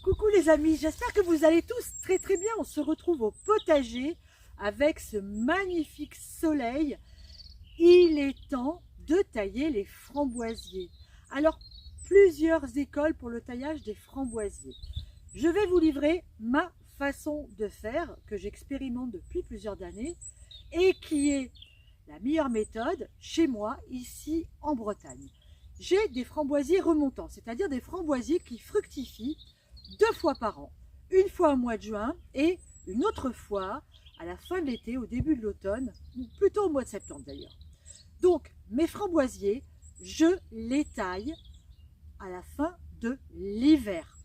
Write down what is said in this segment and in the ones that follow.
Coucou les amis, j'espère que vous allez tous très bien. On se retrouve au potager avec ce magnifique soleil. Il est temps de tailler les framboisiers. Alors, plusieurs écoles pour le taillage des framboisiers. Je vais vous livrer ma façon de faire que j'expérimente depuis plusieurs années et qui est la meilleure méthode chez moi ici en Bretagne. J'ai des framboisiers remontants, c'est-à-dire des framboisiers qui fructifient 2 fois par an, une fois au mois de juin et une autre fois à la fin de l'été, au début de l'automne, ou plutôt au mois de septembre d'ailleurs. Donc mes framboisiers, je les taille à la fin de l'hiver.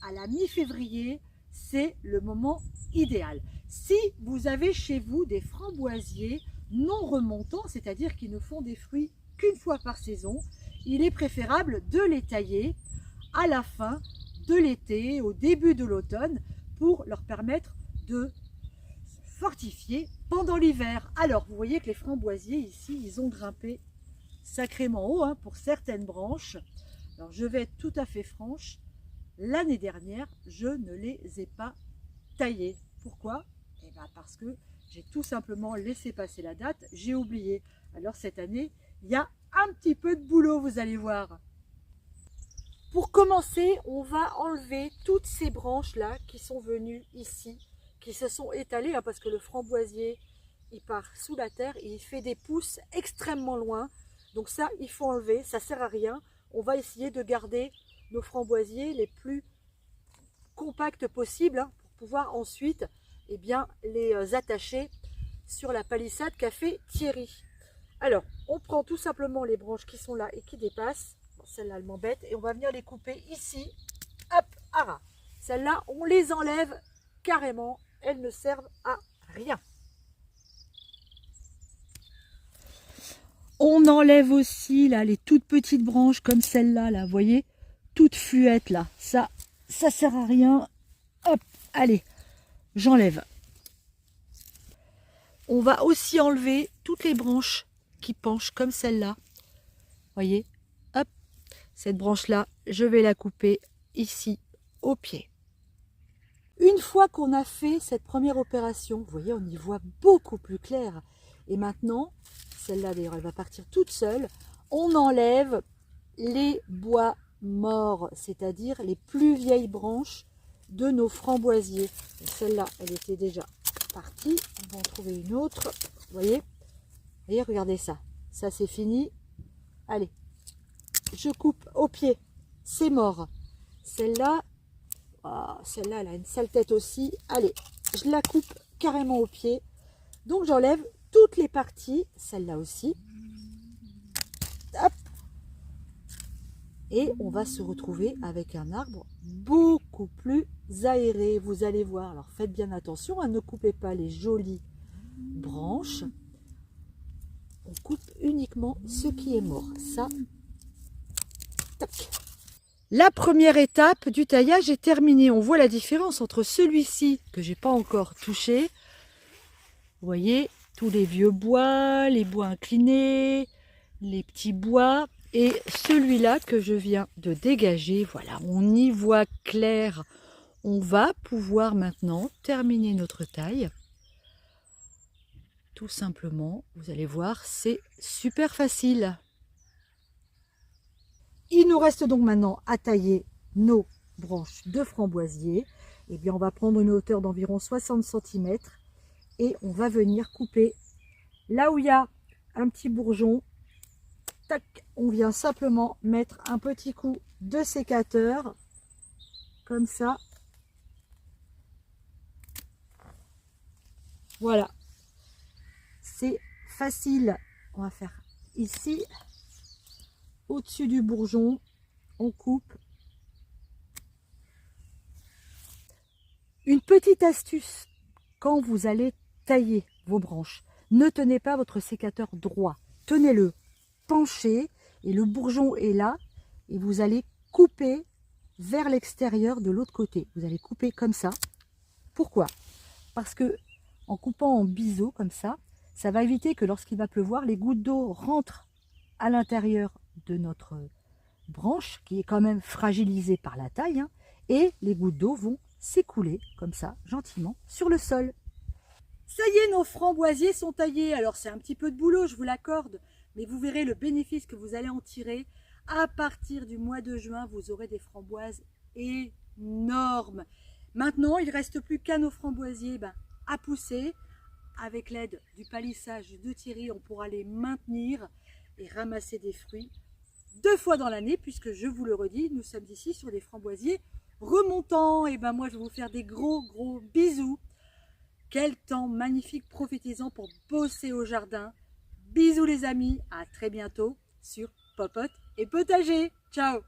À la mi-février, c'est le moment idéal. Si vous avez chez vous des framboisiers non remontants, c'est-à-dire qui ne font des fruits qu'une fois par saison, il est préférable de les tailler à la fin de l'été, au début de l'automne, pour leur permettre de se fortifier pendant l'hiver. Alors, vous voyez que les framboisiers ici, ils ont grimpé sacrément haut pour certaines branches. Alors, je vais être tout à fait franche, l'année dernière, je ne les ai pas taillés. Pourquoi? Eh bien, parce que j'ai tout simplement laissé passer la date, j'ai oublié. Alors, cette année, il y a un petit peu de boulot, vous allez voir. Pour commencer, on va enlever toutes ces branches-là qui sont venues ici, qui se sont étalées, parce que le framboisier, il part sous la terre et il fait des pousses extrêmement loin. Donc ça, il faut enlever, ça ne sert à rien. On va essayer de garder nos framboisiers les plus compacts possibles pour pouvoir ensuite les attacher sur la palissade qu'a fait Thierry. Alors, on prend tout simplement les branches qui sont là et qui dépassent. Celle-là, elle m'embête. Et on va venir les couper ici. Hop, à ras. Celles-là, on les enlève carrément. Elles ne servent à rien. On enlève aussi là les toutes petites branches comme celle-là, là, vous voyez, toutes fluettes là. Ça sert à rien. Hop, allez, j'enlève. On va aussi enlever toutes les branches qui penchent comme celle-là. Voyez, hop, cette branche-là, je vais la couper ici au pied. Une fois qu'on a fait cette première opération, vous voyez, on y voit beaucoup plus clair. Et maintenant, celle-là d'ailleurs, elle va partir toute seule. On enlève les bois morts, c'est-à-dire les plus vieilles branches de nos framboisiers. Celle-là, elle était déjà partie. On va en trouver une autre. Vous voyez, regardez ça. Ça, c'est fini. Allez, je coupe au pied. C'est mort. Celle-là, celle-là, elle a une sale tête aussi. Allez, je la coupe carrément au pied. Donc, j'enlève toutes les parties. Celle-là aussi. Hop. Et on va se retrouver avec un arbre beaucoup plus aéré. Vous allez voir. Alors, faites bien attention. Ne coupez pas les jolies branches. On coupe uniquement ce qui est mort. Ça, tac. La première étape du taillage est terminée. On voit la différence entre celui-ci que j'ai pas encore touché. Vous voyez, tous les vieux bois, les bois inclinés, les petits bois. Et celui-là que je viens de dégager, voilà, on y voit clair. On va pouvoir maintenant terminer notre taille. Tout simplement, vous allez voir, c'est super facile. Il nous reste donc maintenant à tailler nos branches de framboisier. Eh bien, on va prendre une hauteur d'environ 60 cm et on va venir couper là où il y a un petit bourgeon. Tac, on vient simplement mettre un petit coup de sécateur comme ça. Voilà, c'est facile. On va faire ici. Au-dessus du bourgeon, on coupe. Une petite astuce, quand vous allez tailler vos branches, ne tenez pas votre sécateur droit. Tenez-le penché et le bourgeon est là et vous allez couper vers l'extérieur de l'autre côté. Vous allez couper comme ça. Pourquoi? Parce que en coupant en biseau comme ça va éviter que lorsqu'il va pleuvoir, les gouttes d'eau rentrent à l'intérieur de notre branche qui est quand même fragilisée par la taille et les gouttes d'eau vont s'écouler comme ça, gentiment, sur le sol. Ça y est, nos framboisiers sont taillés. Alors c'est un petit peu de boulot, je vous l'accorde, mais vous verrez le bénéfice que vous allez en tirer. À partir du mois de juin, vous aurez des framboises énormes. Maintenant, il ne reste plus qu'à nos framboisiers à pousser. Avec l'aide du palissage de Thierry, on pourra les maintenir et ramasser des fruits 2 fois dans l'année, puisque je vous le redis, nous sommes ici sur des framboisiers remontants. Et moi, je vais vous faire des gros bisous. Quel temps magnifique, profitez-en pour bosser au jardin. Bisous les amis, à très bientôt sur Popote et Potager. Ciao!